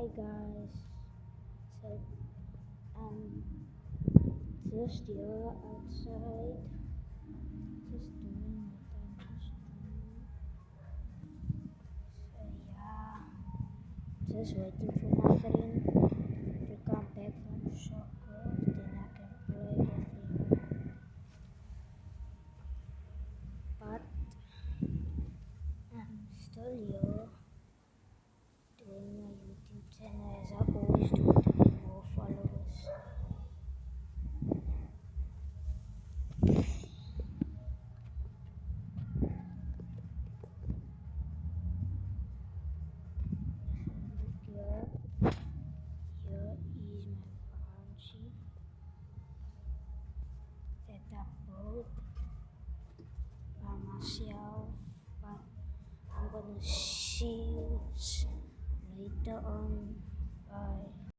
Hi guys, so I'm just here outside, just doing what I must do. So yeah, just waiting for my friend to come back from soccer, then I can play with him. But I'm still here doing my YouTube channel as I always do to get more followers. Look here is my branchie that I built by myself, but I'm gonna see you later on. Bye.